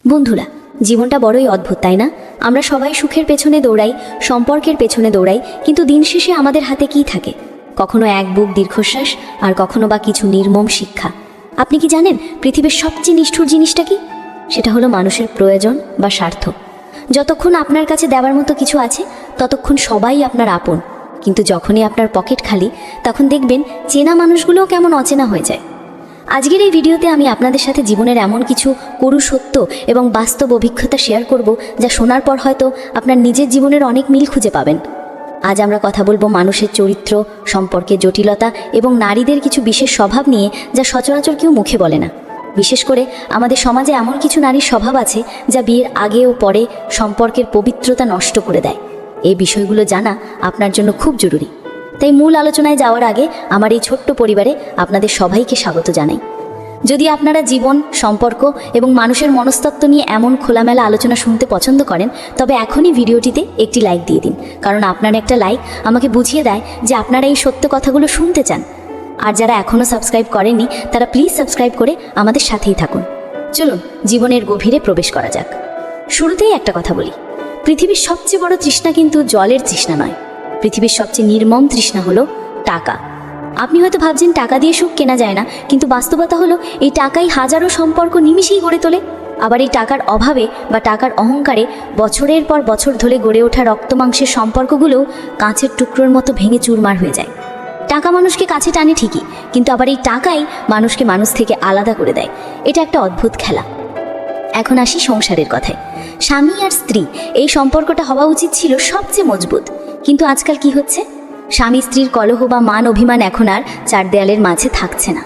বন্ধুরা, জীবনটা বড়ই অদ্ভুত, তাই না? আমরা সবাই সুখের পেছনে দৌড়াই, সম্পর্কের পেছনে দৌড়াই, কিন্তু দিন শেষে আমাদের হাতে কি থাকে? কখনো এক বুক দীর্ঘশ্বাস, আর কখনো বা কিছু নির্মম শিক্ষা। আপনি কি জানেন পৃথিবীর সবচেয়ে নিষ্ঠুর জিনিসটা কি? সেটা হলো মানুষের প্রয়োজন বা স্বার্থ। যতক্ষণ আপনার কাছে দেওয়ার মতো কিছু আছে, ততক্ষণ সবাই আপনার আপন। কিন্তু যখনই আপনার পকেট খালি, তখন দেখবেন চেনা মানুষগুলোও কেমন অচেনা হয়ে যায়। আজকের এই ভিডিওতে আমি আপনাদের সাথে জীবনের এমন কিছু করু সত্য এবং বাস্তব অভিজ্ঞতা শেয়ার করব, যা শোনার পর হয়তো আপনার নিজের জীবনের অনেক মিল খুঁজে পাবেন। আজ আমরা কথা বলবো মানুষের চরিত্র, সম্পর্কের জটিলতা এবং নারীদের কিছু বিশেষ স্বভাব নিয়ে, যা সচরাচর কেউ মুখে বলে না। বিশেষ করে আমাদের সমাজে এমন কিছু নারীর স্বভাব আছে, যা বিয়ের আগে ও পরে সম্পর্কের পবিত্রতা নষ্ট করে দেয়। এই বিষয়গুলো জানা আপনার জন্য খুব জরুরি। তাই মূল আলোচনায় যাওয়ার আগে আমার এই ছোট্ট পরিবারে আপনাদের সবাইকে স্বাগত জানাই। যদি আপনারা জীবন, সম্পর্ক এবং মানুষের মনস্তত্ত্ব নিয়ে এমন খোলামেলা আলোচনা শুনতে পছন্দ করেন, তবে এখনই ভিডিওটিতে একটি লাইক দিয়ে দিন, কারণ আপনার একটা লাইক আমাকে বুঝিয়ে দেয় যে আপনারা এই সত্য কথাগুলো শুনতে চান। আর যারা এখনও সাবস্ক্রাইব করেননি, তারা প্লিজ সাবস্ক্রাইব করে আমাদের সাথেই থাকুন। চলুন জীবনের গভীরে প্রবেশ করা যাক। শুরুতেই একটা কথা বলি, পৃথিবীর সবচেয়ে বড় তৃষ্ণা কিন্তু জলের তৃষ্ণা নয়। পৃথিবীর সবচেয়ে নির্মম তৃষ্ণা হলো টাকা। আপনি হয়তো ভাবছেন টাকা দিয়ে সুখ কেনা যায় না, কিন্তু বাস্তবতা হলো এই টাকাই হাজারো সম্পর্ক নিমিষেই গড়ে তোলে। আবার এই টাকার অভাবে বা টাকার অহংকারে বছরের পর বছর ধরে গড়ে ওঠা রক্তমাংসের সম্পর্কগুলোও কাঁচের টুকরোর মতো ভেঙে চুরমার হয়ে যায়। টাকা মানুষকে কাছে টানে ঠিকই, কিন্তু আবার এই টাকাই মানুষকে মানুষ থেকে আলাদা করে দেয়। এটা একটা অদ্ভুত খেলা। এখন আসি সংসারের কথায়। স্বামী আর স্ত্রী এই সম্পর্কটা হওয়া উচিত ছিল সবচেয়ে মজবুত, কিন্তু আজকাল কি হচ্ছে? স্বামী স্ত্রীর কলহ বা মান অভিমান এখন আর চার দেয়ালের মাঝে থাকছে না।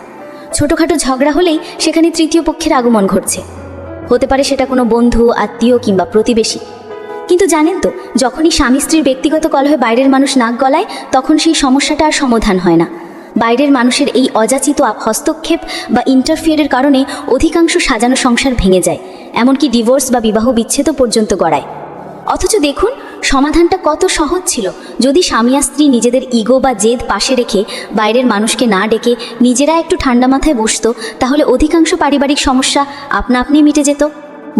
ছোটোখাটো ঝগড়া হলেই সেখানে তৃতীয় পক্ষের আগমন ঘটছে। হতে পারে সেটা কোনো বন্ধু, আত্মীয় কিংবা প্রতিবেশী। কিন্তু জানেন তো, যখনই স্বামী স্ত্রীর ব্যক্তিগত কলহে বাইরের মানুষ নাক গলায়, তখন সেই সমস্যাটা আর সমাধান হয় না। বাইরের মানুষের এই অযাচিত হস্তক্ষেপ বা ইন্টারফিয়ারের কারণে অধিকাংশ সাজানো সংসার ভেঙে যায়, এমনকি ডিভোর্স বা বিবাহ বিচ্ছেদও পর্যন্ত গড়ায়। অথচ দেখুন, সমাধানটা কত সহজ ছিল। যদি স্বামী আর স্ত্রী নিজেদের ইগো বা জেদ পাশে রেখে বাইরের মানুষকে না ডেকে নিজেরা একটু ঠান্ডা মাথায় বসতো, তাহলে অধিকাংশ পারিবারিক সমস্যা আপনা আপনি মিটে যেত।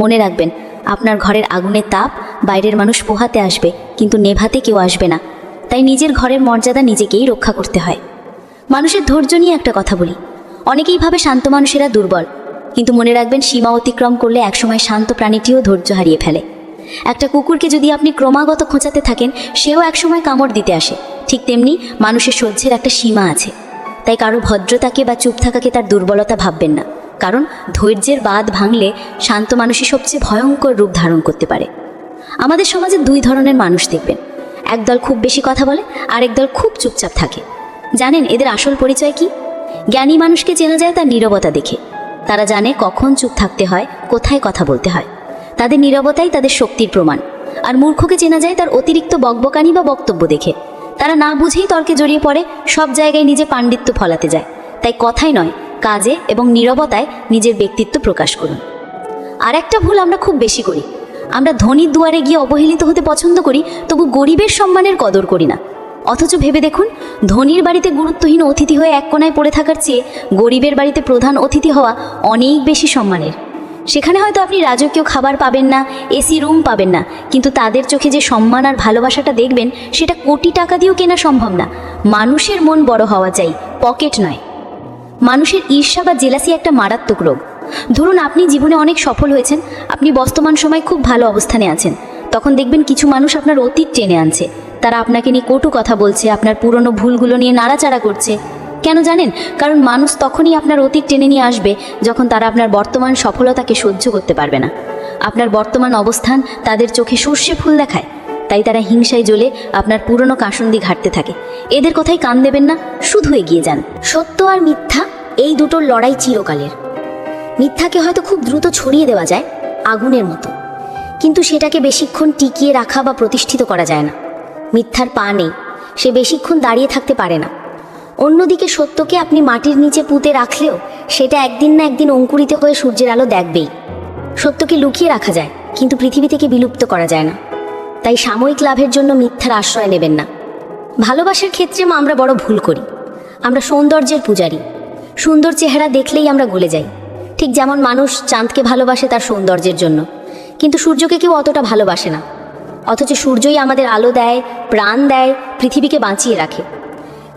মনে রাখবেন, আপনার ঘরের আগুনের তাপ বাইরের মানুষ পোহাতে আসবে, কিন্তু নেভাতে কেউ আসবে না। তাই নিজের ঘরের মর্যাদা নিজেকেই রক্ষা করতে হয়। মানুষের ধৈর্য নিয়ে একটা কথা বলি। অনেকেই ভাবে শান্ত মানুষেরা দুর্বল, কিন্তু মনে রাখবেন, সীমা অতিক্রম করলে একসময় শান্ত প্রাণীটিও ধৈর্য হারিয়ে ফেলে। একটা কুকুরকে যদি আপনি ক্রমাগত খোঁচাতে থাকেন, সেও একসময় কামড় দিতে আসে। ঠিক তেমনি মানুষের সহ্যের একটা সীমা আছে। তাই কারো ভদ্রতাকে বা চুপ থাকাকে তার দুর্বলতা ভাববেন না, কারণ ধৈর্যের বাঁধ ভাঙলে শান্ত মানুষই সবচেয়ে ভয়ঙ্কর রূপ ধারণ করতে পারে। আমাদের সমাজে দুই ধরনের মানুষ দেখবেন। একদল খুব বেশি কথা বলে, আর একদল খুব চুপচাপ থাকে। জানেন এদের আসল পরিচয় কি? জ্ঞানী মানুষকে চেনা যায় তার নীরবতা দেখে। তারা জানে কখন চুপ থাকতে হয়, কোথায় কথা বলতে হয়। তাদের নীরবতাই তাদের শক্তির প্রমাণ। আর মূর্খকে চেনা যায় তার অতিরিক্ত বকবকানি বা বক্তব্য দেখে। তারা না বুঝেই তর্কে জড়িয়ে পড়ে, সব জায়গায় নিজে পাণ্ডিত্য ফলাতে যায়। তাই কথাই নয়, কাজে এবং নীরবতায় নিজের ব্যক্তিত্ব প্রকাশ করুন। আর একটা ভুল আমরা খুব বেশি করি। আমরা ধনীর দুয়ারে গিয়ে অবহেলিত হতে পছন্দ করি, তবু গরিবের সম্মানের কদর করি না। অথচ ভেবে দেখুন, ধনীর বাড়িতে গুরুত্বহীন অতিথি হয়ে এক কোনায় পড়ে থাকার চেয়ে গরিবের বাড়িতে প্রধান অতিথি হওয়া অনেক বেশি সম্মানের। সেখানে হয়তো আপনি রাজকীয় খাবার পাবেন না, এসি রুম পাবেন না, কিন্তু তাদের চোখে যে সম্মান আর ভালোবাসাটা দেখবেন, সেটা কোটি টাকা দিয়েও কেনা সম্ভব না। মানুষের মন বড় হওয়া চাই, পকেট নয়। মানুষের ঈর্ষা বা জেলাসি একটা মারাত্মক রোগ। ধরুন আপনি জীবনে অনেক সফল হয়েছেন, আপনি বর্তমান সময় খুব ভালো অবস্থানে আছেন। তখন দেখবেন কিছু মানুষ আপনার অতীত টেনে আনছে। তারা আপনাকে নিয়ে কটু কথা বলছে, আপনার পুরনো ভুলগুলো নিয়ে নাড়াচাড়া করছে। কেন জানেন? কারণ মানুষ তখনই আপনার অতীত টেনে নিয়ে আসবে, যখন তারা আপনার বর্তমান সফলতাকে সহ্য করতে পারবে না। আপনার বর্তমান অবস্থান তাদের চোখে সর্ষে ফুল দেখায়, তাই তারা হিংসায় জ্বলে আপনার পুরনো কাসুন্দি ঘাটতে থাকে। এদের কথাই কান দেবেন না, শুধু এগিয়ে যান। সত্য আর মিথ্যা, এই দুটোর লড়াই চিরকালের। মিথ্যাকে হয়তো খুব দ্রুত ছড়িয়ে দেওয়া যায় আগুনের মতো, কিন্তু সেটাকে বেশিক্ষণ টিকিয়ে রাখা বা প্রতিষ্ঠিত করা যায় না। মিথ্যার পা নেই, সে বেশিক্ষণ দাঁড়িয়ে থাকতে পারে না। অন্যদিকে সত্যকে আপনি মাটির নিচে পুঁতে রাখলেও সেটা একদিন না একদিন অঙ্কুরিত হয়ে সূর্যের আলো দেখবেই। সত্যকে লুকিয়ে রাখা যায়, কিন্তু পৃথিবী থেকে বিলুপ্ত করা যায় না। তাই সাময়িক লাভের জন্য মিথ্যার আশ্রয় নেবেন না। ভালোবাসার ক্ষেত্রে আমরা বড় ভুল করি। আমরা সৌন্দর্যের পূজারী। সুন্দর চেহারা দেখলেই আমরা গলে যাই, ঠিক যেমন মানুষ চাঁদকে ভালোবাসে তার সৌন্দর্যের জন্য, কিন্তু সূর্যকে কেউ অতটা ভালোবাসে না। অথচ সূর্যই আমাদের আলো দেয়, প্রাণ দেয়, পৃথিবীকে বাঁচিয়ে রাখে।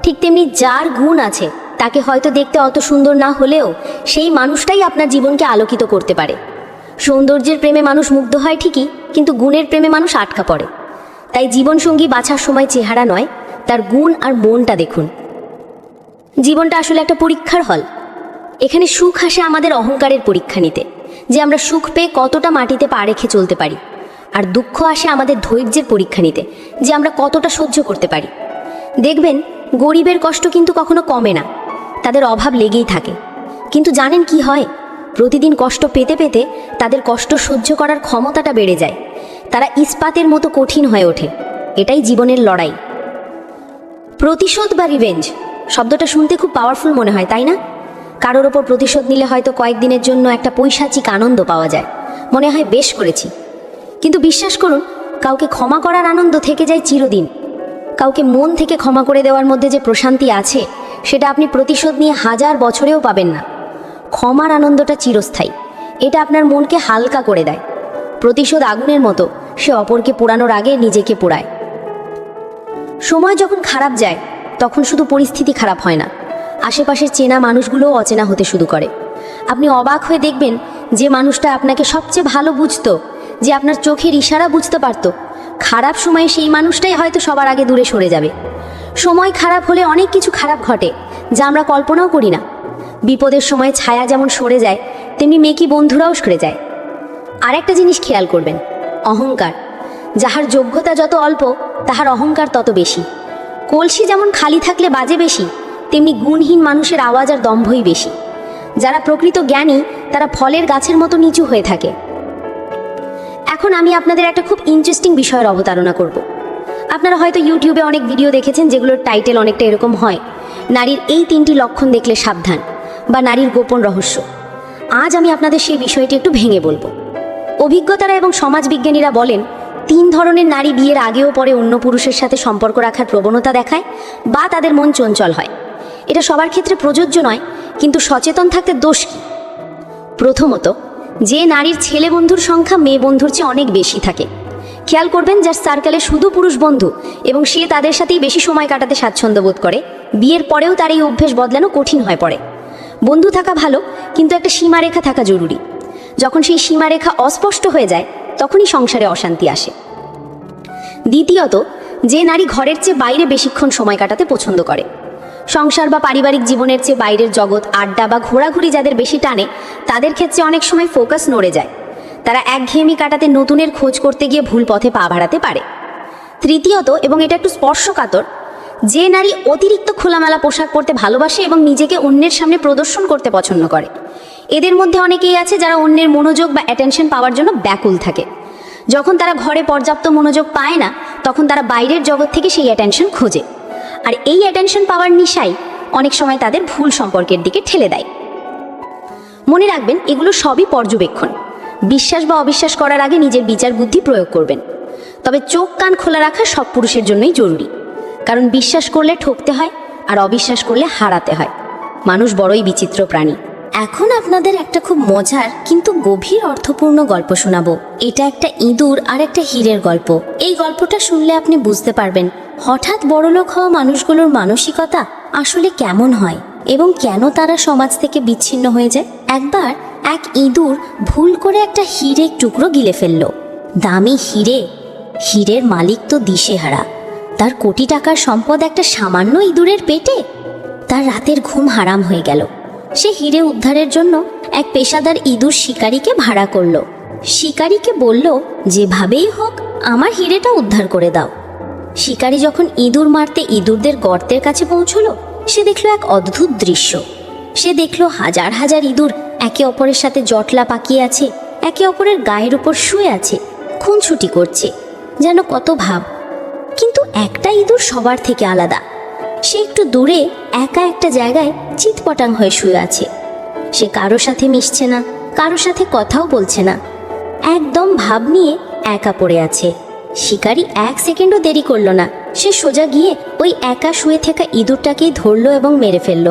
ঠিক তেমনি যার গুণ আছে তাকে হয়তো দেখতে অত সুন্দর না হলেও সেই মানুষটাই আপনার জীবনকে আলোকিত করতে পারে। সৌন্দর্যের প্রেমে মানুষ মুগ্ধ হয় ঠিকই, কিন্তু গুণের প্রেমে মানুষ আটকা পড়ে। তাই জীবনসঙ্গী বাছার সময় চেহারা নয়, তার গুণ আর মনটা দেখুন। জীবনটা আসলে একটা পরীক্ষার হল। এখানে সুখ আসে আমাদের অহংকারের পরীক্ষা নিতে, যে আমরা সুখ পেয়ে কতটা মাটিতে পা রেখে চলতে পারি, আর দুঃখ আসে আমাদের ধৈর্যের পরীক্ষা নিতে, যে আমরা কতটা সহ্য করতে পারি। দেখবেন গরিবের কষ্ট কিন্তু কখনো কমে না, তাদের অভাব লেগেই থাকে। কিন্তু জানেন কি হয়? প্রতিদিন কষ্ট পেতে পেতে তাদের কষ্ট সহ্য করার ক্ষমতাটা বেড়ে যায়, তারা ইস্পাতের মতো কঠিন হয়ে ওঠে। এটাই জীবনের লড়াই। প্রতিশোধ বা রিভেঞ্জ শব্দটা শুনতে খুব পাওয়ারফুল মনে হয়, তাই না? কারোর ওপর প্রতিশোধ নিলে হয়তো কয়েকদিনের জন্য একটা পৈশাচিক আনন্দ পাওয়া যায়, মনে হয় বেশ করেছি। কিন্তু বিশ্বাস করুন, কাউকে ক্ষমা করার আনন্দ থেকে যায় চিরদিন। কাউকে মন থেকে ক্ষমা করে দেওয়ার মধ্যে যে প্রশান্তি আছে, সেটা আপনি প্রতিশোধ নিয়ে 1000 বছরেও পাবেন না। ক্ষমার আনন্দটা চিরস্থায়ী, এটা আপনার মনকে হালকা করে দেয়। প্রতিশোধ আগুনের মতো, সে অপরকে পোড়ানোর আগে নিজেকে পোড়ায়। সময় যখন খারাপ যায় তখন শুধু পরিস্থিতি খারাপ হয় না, আশেপাশের চেনা মানুষগুলোও অচেনা হতে শুরু করে। আপনি অবাক হয়ে দেখবেন, যে মানুষটা আপনাকে সবচেয়ে ভালো বুঝতো, যে আপনার চোখের ইশারা বুঝতে পারত, খারাপ সময়ে সেই মানুষটাই হয়তো সবার আগে দূরে সরে যাবে। সময় খারাপ হলে অনেক কিছু খারাপ ঘটে, যা আমরা কল্পনাও করি না। বিপদের সময় ছায়া যেমন সরে যায়, তেমনি মেকি বন্ধুরাও সরে যায়। আর একটা জিনিস খেয়াল করবেন, অহংকার। যাহার যোগ্যতা যত অল্প, তাহার অহংকার তত বেশি। কলসি যেমন খালি থাকলে বাজে বেশি, তেমনি গুণহীন মানুষের আওয়াজ আর দম্ভই বেশি। যারা প্রকৃত জ্ঞানী, তারা ফলের গাছের মতো নিচু হয়ে থাকে। এখন আমি আপনাদের একটা খুব ইন্টারেস্টিং বিষয়ের অবতারণা করব। আপনারা হয়তো ইউটিউবে অনেক ভিডিও দেখেছেন যেগুলোর টাইটেল অনেকটা এরকম হয়, নারীর এই 3টি লক্ষণ দেখলে সাবধান, বা নারীর গোপন রহস্য। আজ আমি আপনাদের সেই বিষয়টি একটু ভেঙে বলবো। অভিজ্ঞতারা এবং সমাজবিজ্ঞানীরা বলেন, 3 ধরনের নারী বিয়ের আগেও পরে অন্য পুরুষের সাথে সম্পর্ক রাখার প্রবণতা দেখায়, বা তাদের মন চঞ্চল হয়। এটা সবার ক্ষেত্রে প্রযোজ্য নয়, কিন্তু সচেতন থাকতে দোষ কি? প্রথমত, যে নারীর ছেলে বন্ধুর সংখ্যা মেয়ে বন্ধুর চেয়ে অনেক বেশি থাকে। খেয়াল করবেন, যার সার্কেলে শুধু পুরুষ বন্ধু এবং সে তাদের সাথেই বেশি সময় কাটাতে স্বাচ্ছন্দ্য বোধ করে, বিয়ের পরেও তার এই অভ্যেস বদলানো কঠিন হয়ে পড়ে। বন্ধু থাকা ভালো, কিন্তু একটা সীমারেখা থাকা জরুরি। যখন সেই সীমারেখা অস্পষ্ট হয়ে যায়, তখনই সংসারে অশান্তি আসে। দ্বিতীয়ত, যে নারী ঘরের চেয়ে বাইরে বেশিক্ষণ সময় কাটাতে পছন্দ করে, সংসার বা পারিবারিক জীবনের চেয়ে বাইরের জগৎ, আড্ডা বা ঘোরাঘুরি যাদের বেশি টানে, তাদের ক্ষেত্রে অনেক সময় ফোকাস নড়ে যায়। তারা একঘেয়েমি কাটাতে নতুনের খোঁজ করতে গিয়ে ভুল পথে পা বাড়াতে পারে। তৃতীয়ত, এবং এটা একটু স্পর্শকাতর, যে নারী অতিরিক্ত খোলামেলা পোশাক পরতে ভালোবাসে এবং নিজেকে অন্যের সামনে প্রদর্শন করতে পছন্দ করে, এদের মধ্যে অনেকেই আছে যারা অন্যের মনোযোগ বা অ্যাটেনশন পাওয়ার জন্য ব্যাকুল থাকে। যখন তারা ঘরে পর্যাপ্ত মনোযোগ পায় না, তখন তারা বাইরের জগৎ থেকে সেই অ্যাটেনশন খোঁজে, আর এই অ্যাটেনশন পাওয়ার নিশাই অনেক সময় তাদের ভুল সম্পর্কের দিকে ঠেলে দেয়। মনে রাখবেন, এগুলো সবই পর্যবেক্ষণ। বিশ্বাস বা অবিশ্বাস করার আগে নিজের বিচার বুদ্ধি প্রয়োগ করবেন। তবে চোখ কান খোলা রাখা সব পুরুষের জন্যই জরুরি, কারণ বিশ্বাস করলে ঠকতে হয়, আর অবিশ্বাস করলে হারাতে হয়। মানুষ বড়ই বিচিত্র প্রাণী। এখন আপনাদের একটা খুব মজার কিন্তু গভীর অর্থপূর্ণ গল্প শোনাবো। এটা একটা ইঁদুর আর একটা হীরের গল্প। এই গল্পটা শুনলে আপনি বুঝতে পারবেন হঠাৎ বড়লোক হওয়া মানুষগুলোর মানসিকতা আসলে কেমন হয় এবং কেন তারা সমাজ থেকে বিচ্ছিন্ন হয়ে যায়। একবার এক ইঁদুর ভুল করে একটা হীরের টুকরো গিলে ফেলল। দামি হিরে, হীরের মালিক তো দিশেহারা। তার কোটি টাকার সম্পদ একটা সামান্য ইঁদুরের পেটে। তার রাতের ঘুম হারাম হয়ে গেল। সে হীরে উদ্ধারের জন্য এক পেশাদার ইঁদুর শিকারীকে ভাড়া করল। শিকারীকে বলল, যেভাবেই হোক আমার হীরেটা উদ্ধার করে দাও। শিকারী যখন ইঁদুর মারতে ইঁদুরদের গর্তের কাছে পৌঁছলো, সে দেখল এক অদ্ভুত দৃশ্য। সে দেখল হাজার হাজার ইঁদুর একে অপরের সাথে জটলা পাকিয়ে আছে, একে অপরের গায়ের উপর শুয়ে আছে, খুনছুটি করছে, যেন কত ভাব। কিন্তু একটা ইঁদুর সবার থেকে আলাদা। সে একটু দূরে একা একটা জায়গায় চিৎপটাং হয়ে শুয়ে আছে। সে কারো সাথে মিশছে না, কারো সাথে কথাও বলছে না, একদম ভাব নিয়ে একা পড়ে আছে। শিকারী 1 সেকেন্ডও দেরি করল না। সে সোজা গিয়ে ওই একা শুয়ে থাকা ইঁদুরটাকেই ধরল এবং মেরে ফেলল।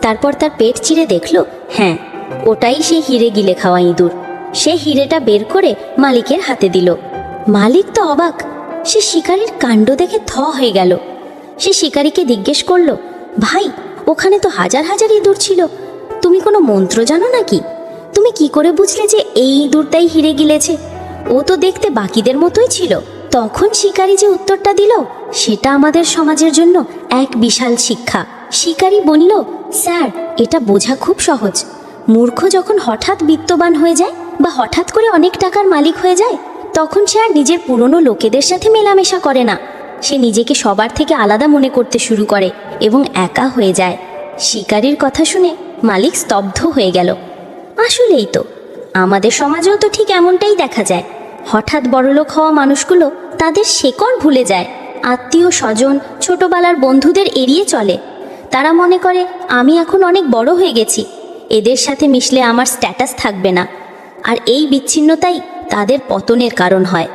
তারপর তার পেট চিরে দেখল, হ্যাঁ, ওটাই সেই হিরে গিলে খাওয়া ইঁদুর। সে হিরেটা বের করে মালিকের হাতে দিল। মালিক তো অবাক, সে শিকারীর কাণ্ড দেখে থ হয়ে গেল। সে শিকারীকে জিজ্ঞেস করলো, ভাই, ওখানে তো হাজার হাজার ইঁদুর ছিল, তুমি কোনো মন্ত্র জানো নাকি? তুমি কি করে বুঝলে যে এই ইঁদুরটাই হিরে গিলেছে? ও তো দেখতে বাকিদের মতোই ছিল। তখন শিকারী যে উত্তরটা দিল, সেটা আমাদের সমাজের জন্য এক বিশাল শিক্ষা। শিকারী বলল, স্যার, এটা বোঝা খুব সহজ। মূর্খ যখন হঠাৎ বিত্তবান হয়ে যায় বা হঠাৎ করে অনেক টাকার মালিক হয়ে যায়, তখন সে আর নিজের পুরনো লোকেদের সাথে মেলামেশা করে না। সে নিজেকে সবার থেকে আলাদা মনে করতে শুরু করে এবং একা হয়ে যায়। শিকারীর কথা শুনে মালিক স্তব্ধ হয়ে গেল। আসলেই তো, আমাদের সমাজেও তো ঠিক এমনটাই দেখা যায়। হঠাৎ বড়লোক হওয়া মানুষগুলো তাদের শেকড় ভুলে যায়, আত্মীয় স্বজন, ছোটবেলার বন্ধুদের এড়িয়ে চলে। তারা মনে করে, আমি এখন অনেক বড় হয়ে গেছি, এদের সাথে মিশলে আমার স্ট্যাটাস থাকবে না। আর এই বিচ্ছিন্নতাই তাদের পতনের কারণ হয়।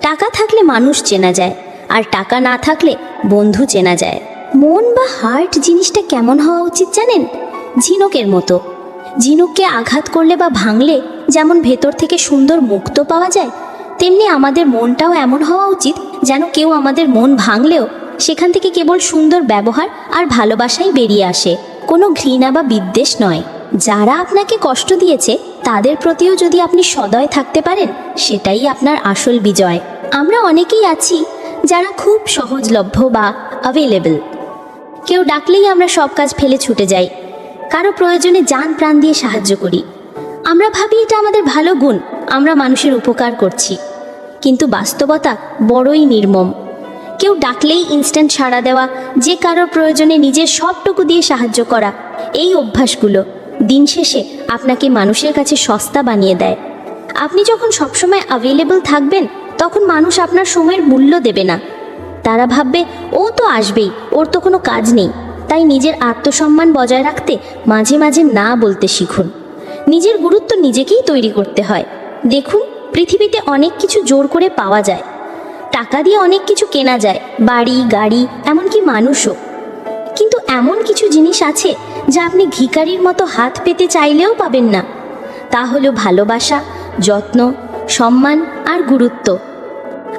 টাকা থাকলে মানুষ চেনা যায়, আর টাকা না থাকলে বন্ধু চেনা যায়। মন বা হার্ট জিনিসটা কেমন হওয়া উচিত জানেন? ঝিনুকের মতো। ঝিনুককে আঘাত করলে বা ভাঙলে যেমন ভেতর থেকে সুন্দর মুক্ত পাওয়া যায়, তেমনি আমাদের মনটাও এমন হওয়া উচিত যেন কেউ আমাদের মন ভাঙলেও সেখান থেকে কেবল সুন্দর ব্যবহার আর ভালোবাসাই বেরিয়ে আসে, কোনো ঘৃণা বা বিদ্বেষ নয়। যারা আপনাকে কষ্ট দিয়েছে তাদের প্রতিও যদি আপনি সদয় থাকতে পারেন, সেটাই আপনার আসল বিজয়। আমরা অনেকেই আছি যারা খুব সহজলভ্য বা অ্যাভেলেবল। কেউ ডাকলেই আমরা সব কাজ ফেলে ছুটে যাই, কারো প্রয়োজনে জান প্রাণ দিয়ে সাহায্য করি। আমরা ভাবি এটা আমাদের ভালো গুণ, আমরা মানুষের উপকার করছি। কিন্তু বাস্তবতা বড়ই নির্মম। কেউ ডাকলেই ইনস্ট্যান্ট সাড়া দেওয়া, যে কারোর প্রয়োজনে নিজের সবটুকু দিয়ে সাহায্য করা, এই অভ্যাসগুলো দিন শেষে আপনাকে মানুষের কাছে সস্তা বানিয়ে দেয়। আপনি যখন সবসময় অ্যাভেলেবল থাকবেন, তখন মানুষ আপনার সময়ের মূল্য দেবে না। তারা ভাববে, ও তো আসবেই, ওর তো কোনো কাজ নেই। তাই নিজের আত্মসম্মান বজায় রাখতে মাঝে মাঝে না বলতে শিখুন। নিজের গুরুত্ব নিজেকেই তৈরি করতে হয়। দেখুন, পৃথিবীতে অনেক কিছু জোর করে পাওয়া যায়, টাকা দিয়ে অনেক কিছু কেনা যায়, বাড়ি, গাড়ি, এমনকি মানুষও। কিন্তু এমন কিছু জিনিস আছে যা আপনি ভিখারির মতো হাত পেতে চাইলেও পাবেন না। তা হলো ভালোবাসা, যত্ন, সম্মান আর গুরুত্ব।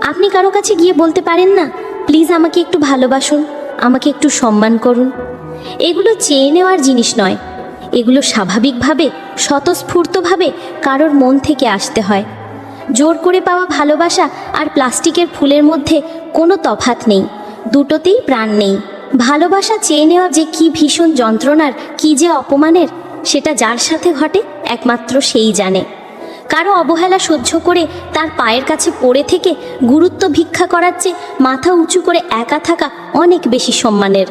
আপনি কারো কাছে গিয়ে বলতে পারেন না, প্লিজ আমাকে একটু ভালোবাসুন, আমাকে একটু সম্মান করুন। এগুলো চেয়ে নেওয়ার জিনিস নয়, এগুলো স্বাভাবিকভাবে, স্বতঃস্ফূর্তভাবে কারোর মন থেকে আসতে হয়। জোর করে পাওয়া ভালোবাসা আর প্লাস্টিকের ফুলের মধ্যে কোনো তফাৎ নেই, দুটোতেই প্রাণ নেই। ভালোবাসা চেয়ে নেওয়া যে কি ভীষণ যন্ত্রণার, কি যে অপমানের, সেটা যার সাথে ঘটে একমাত্র সেই জানে। কারো অবহেলা সহ্য করে তার পায়ের কাছে পড়ে থেকে গুরুত্ব ভিক্ষা করার চেয়ে মাথা উঁচু করে একা থাকা অনেক বেশি সম্মানের।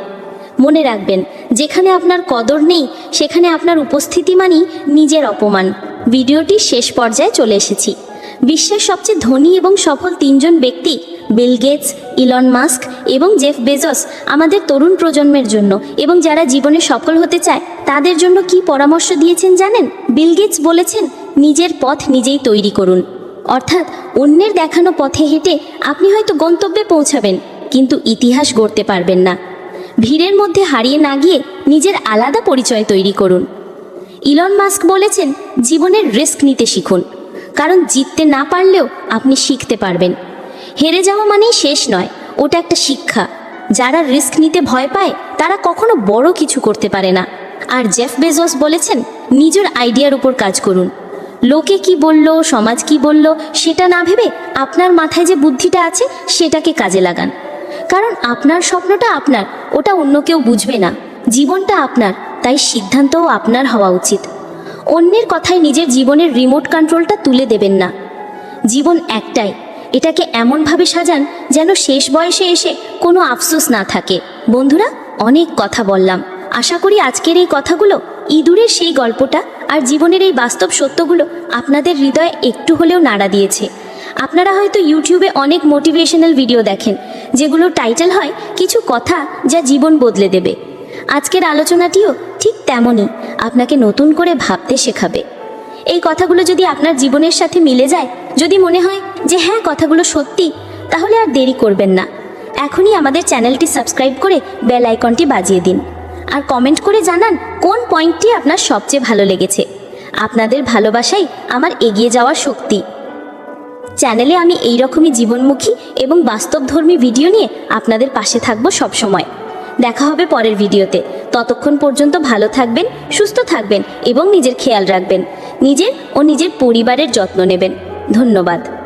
মনে রাখবেন, যেখানে আপনার কদর নেই সেখানে আপনার উপস্থিতি মানেই নিজের অপমান। ভিডিওটির শেষ পর্যায়ে চলে এসেছি। বিশ্বের সবচেয়ে ধনী এবং সফল 3 জন ব্যক্তি, বিল গেটস, ইলন মাস্ক এবং জেফ বেজোস, আমাদের তরুণ প্রজন্মের জন্য এবং যারা জীবনে সফল হতে চায় তাদের জন্য কি পরামর্শ দিয়েছেন জানেন? বিল গেটস বলেছেন, নিজের পথ নিজেই তৈরি করুন। অর্থাৎ অন্যের দেখানো পথে হেঁটে আপনি হয়তো গন্তব্যে পৌঁছাবেন, কিন্তু ইতিহাস গড়তে পারবেন না। ভিড়ের মধ্যে হারিয়ে না গিয়ে নিজের আলাদা পরিচয় তৈরি করুন। ইলন মাস্ক বলেছেন, জীবনের রিস্ক নিতে শিখুন, কারণ জিততে না পারলেও আপনি শিখতে পারবেন। হেরে যাওয়া মানেই শেষ নয়, ওটা একটা শিক্ষা। যারা রিস্ক নিতে ভয় পায় তারা কখনো বড় কিছু করতে পারে না। আর জেফ বেজোস বলেছেন, নিজের আইডিয়ার উপর কাজ করুন। লোকে কি বলল, সমাজ কি বলল, সেটা না ভেবে আপনার মাথায় যে বুদ্ধিটা আছে সেটাকে কাজে লাগান। কারণ আপনার স্বপ্নটা আপনার, ওটা অন্য কেউ বুঝবে না। জীবনটা আপনার, তাই সিদ্ধান্তও আপনার হওয়া উচিত। অন্যের কথায় নিজের জীবনের রিমোট কন্ট্রোলটা তুলে দেবেন না। জীবন একটাই, এটাকে এমনভাবে সাজান যেন শেষ বয়সে এসে কোনো আফসোস না থাকে। বন্ধুরা, অনেক কথা বললাম। আশা করি আজকের এই কথাগুলো, ইঁদুরের সেই গল্পটা আর জীবনের এই বাস্তব সত্যগুলো আপনাদের হৃদয়ে একটু হলেও নাড়া দিয়েছে। আপনারা হয়তো ইউটিউবে অনেক মোটিভেশনাল ভিডিও দেখেন, যেগুলো টাইটেল হয় কিছু কথা যা জীবন বদলে দেবে। আজকের আলোচনাটিও ঠিক তেমনই, আপনাকে নতুন করে ভাবতে শেখাবে। এই কথাগুলো যদি আপনার জীবনের সাথে মিলে যায়, যদি মনে হয় যে হ্যাঁ, কথাগুলো সত্যি, তাহলে আর দেরি করবেন না। এখনই আমাদের চ্যানেলটি সাবস্ক্রাইব করে বেল আইকনটি বাজিয়ে দিন। আর কমেন্ট করে জানান কোন পয়েন্টটি আপনার সবচেয়ে ভালো লেগেছে। আপনাদের ভালোবাসাই আমার এগিয়ে যাওয়ার শক্তি। চ্যানেলে আমি এই রকমই জীবনমুখী এবং বাস্তবধর্মী ভিডিও নিয়ে আপনাদের পাশে থাকবো সবসময়। দেখা হবে পরের ভিডিওতে। ততক্ষণ পর্যন্ত ভালো থাকবেন, সুস্থ থাকবেন এবং নিজের খেয়াল রাখবেন। নিজের ও নিজের পরিবারের যত্ন নেবেন। ধন্যবাদ।